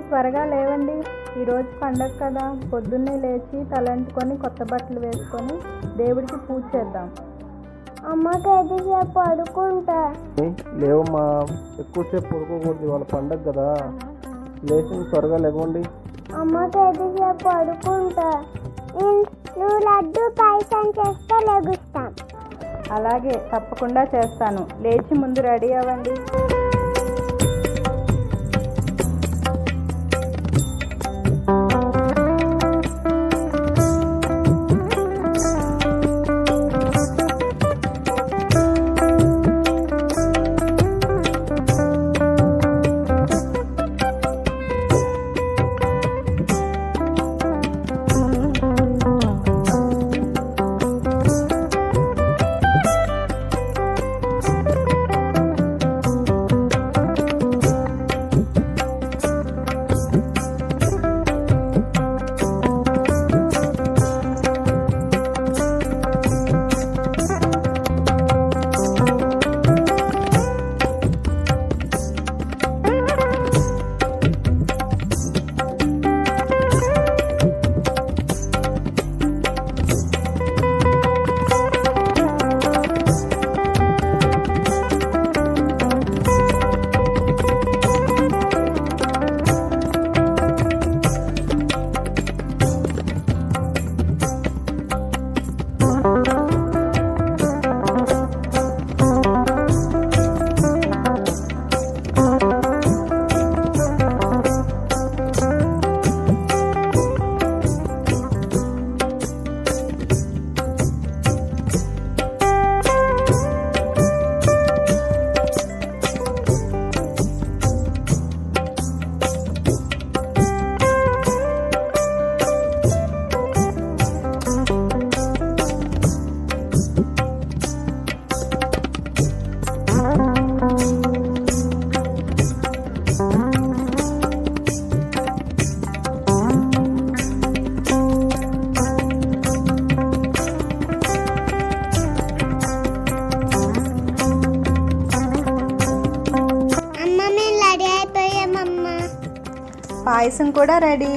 త్వరగా లేవండి, ఈరోజు పండగ కదా. పొద్దున్నే లేచి తలంటుకొని కొత్త బట్టలు వేసుకొని దేవుడికి పూజ చేద్దాం. అమ్మకి ఎంతసేపు పడుకుంటా? లేవమ్మా, ఎక్కువసేపు పడుకోకూడదు, ఇవాళ పండగ కదా. లేచి త్వరగా లేవండి. అమ్మకి ఎంతసేపు పడుకుంటా? నువ్వు లడ్డు పాయసం చేస్తే లెగుస్తాం. అలాగే, తప్పకుండా చేస్తాను. లేచి ముందు రెడీ అవ్వండి. పాయసం కూడా రెడీ.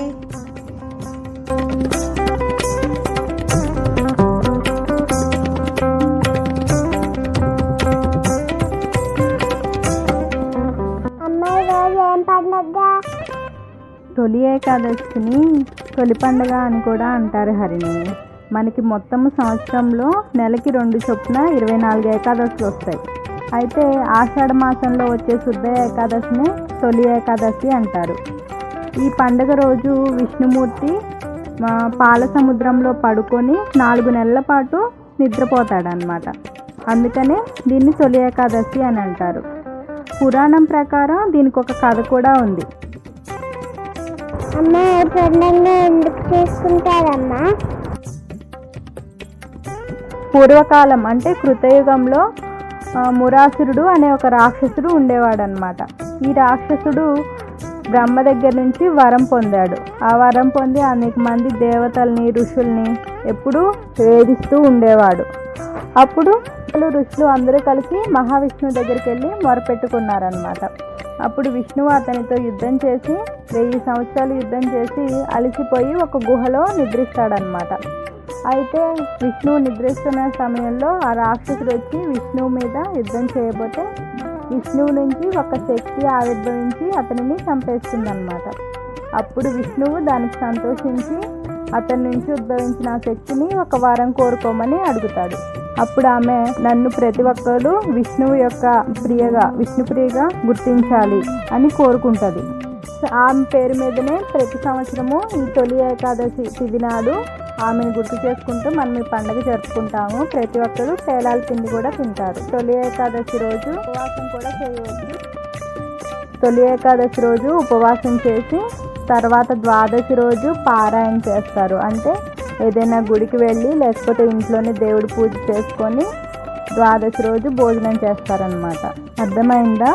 తొలి ఏకాదశిని తొలి పండుగ అని కూడా అంటారు హరిణి. మనకి మొత్తము సంవత్సరంలో నెలకి 2 చొప్పున 24 ఏకాదశులు వస్తాయి. అయితే ఆషాఢ మాసంలో వచ్చే శుద్ధ ఏకాదశిని తొలి ఏకాదశి అంటారు. ఈ పండుగ రోజు విష్ణుమూర్తి పాల సముద్రంలో పడుకొని 4 నెలల పాటు నిద్రపోతాడనమాట. అందుకనే దీన్ని తొలి ఏకాదశి అని అంటారు. పురాణం ప్రకారం దీనికి ఒక కథ కూడా ఉంది. అమ్మా, ఎందుకు చేసుకుంటారమ్మా? పూర్వకాలం అంటే కృతయుగంలో మురాసురుడు అనే ఒక రాక్షసుడు ఉండేవాడనమాట. ఈ రాక్షసుడు బ్రహ్మ దగ్గర నుంచి వరం పొందాడు. ఆ వరం పొంది అనేక మంది దేవతల్ని ఋషుల్ని ఎప్పుడూ వేధిస్తూ ఉండేవాడు. అప్పుడు ఋషులు అందరూ కలిసి మహావిష్ణువు దగ్గరికి వెళ్ళి మొరపెట్టుకున్నారనమాట. అప్పుడు విష్ణువు అతనితో యుద్ధం చేసి 1000 సంవత్సరాలు యుద్ధం చేసి అలసిపోయి ఒక గుహలో నిద్రిస్తాడనమాట. అయితే విష్ణువు నిద్రిస్తున్న సమయంలో ఆ రాక్షసుడు వచ్చి విష్ణువు మీద యుద్ధం చేయబోతే విష్ణువు నుంచి ఒక శక్తి ఆవిర్భవించి అతనిని చంపేస్తుందన్నమాట. అప్పుడు విష్ణువు దానికి సంతోషించి అతని నుంచి ఉద్భవించిన ఆ శక్తిని ఒక వరం కోరుకోమని అడుగుతాడు. అప్పుడు ఆమె నన్ను ప్రతి ఒక్కరు విష్ణువు యొక్క విష్ణుప్రియగా గుర్తించాలి అని కోరుకుంటుంది. ఆమె పేరు మీదనే ప్రతి సంవత్సరము ఈ తొలి ఏకాదశి తిథి నాడు ఆమెను గుర్తు చేసుకుంటూ మనం ఈ పండుగ జరుపుకుంటాము. ప్రతి ఒక్కరు పేలాల పిండి కూడా తింటారు. తొలి ఏకాదశి రోజు ఉపవాసం కూడా చేయవచ్చు. తొలి ఏకాదశి రోజు ఉపవాసం చేసి తర్వాత ద్వాదశి రోజు పారాయణ చేస్తారు. అంటే ఏదైనా గుడికి వెళ్ళి లేకపోతే ఇంట్లోనే దేవుడి పూజ చేసుకొని ద్వాదశి రోజు భోజనం చేస్తారనమాట. అర్థమైందా?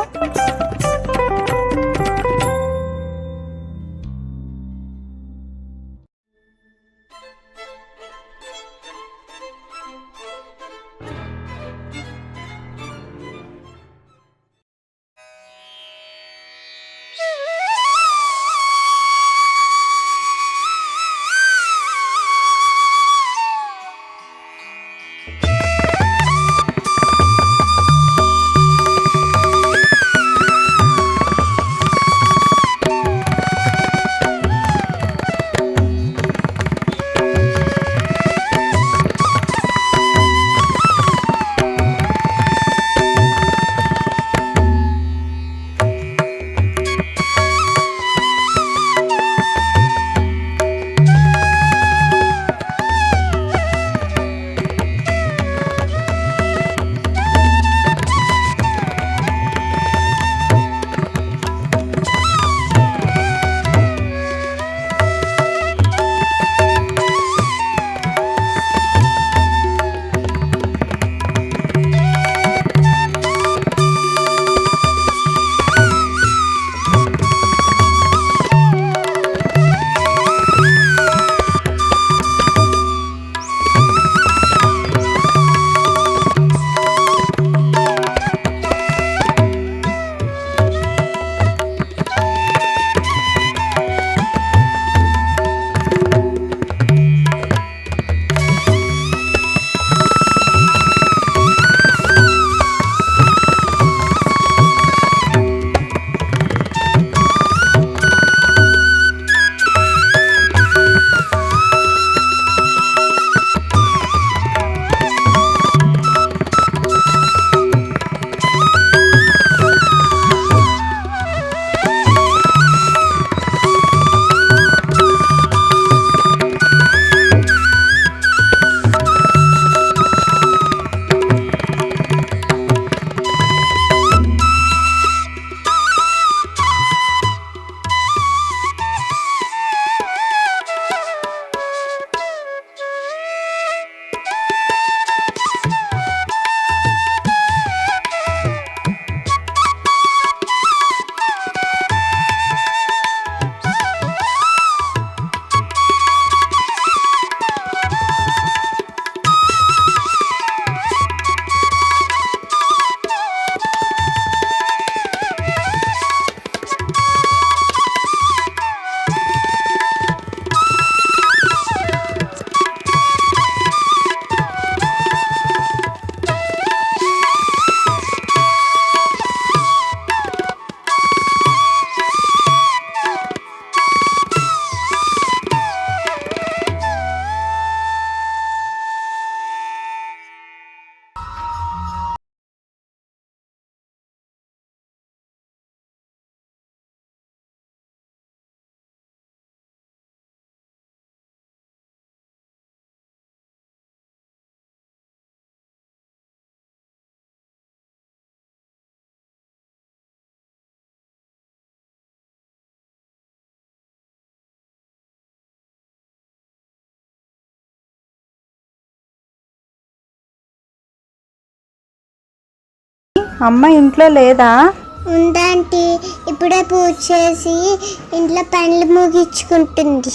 అమ్మ ఇంట్లో లేదా? ఉందాంటి, ఇప్పుడే పూజ చేసి ఇంట్లో పనులు ముగించుకుంటుంది.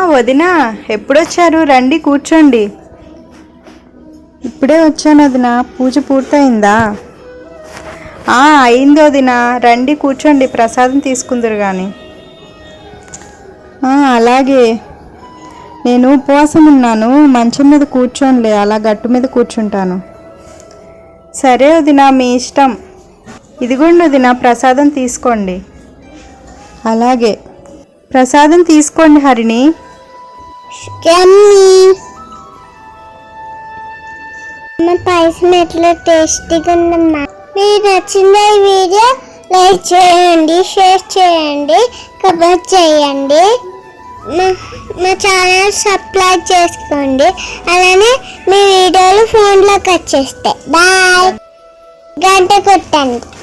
వదినా ఎప్పుడొచ్చారు? రండి కూర్చోండి. ఇప్పుడే వచ్చాను వదినా. పూజ పూర్తయిందా? అయింది వదినా. రండి కూర్చోండి, ప్రసాదం తీసుకుందరు కానీ. అలాగే. నేను ఉపవాసం ఉన్నాను, మంచం మీద కూర్చోనులే, అలా గట్టు మీద కూర్చుంటాను. సరే వదినా, మీ ఇష్టం. ఇదిగోండి వదినా, ప్రసాదం తీసుకోండి. అలాగే, ప్రసాదం తీసుకోండి హరిణి. పాయసం ఎట్లా టేస్టీగా ఉందమ్మా. మీకు నచ్చిన ఈ వీడియో లైక్ చేయండి, షేర్ చేయండి, కమెంట్ చేయండి. మా ఛానల్ సబ్స్క్రైబ్ చేసుకోండి. అలానే మీ వీడియోలు ఫోన్లోకి వచ్చేస్తాయి. బాయ్. గంట కొట్టండి.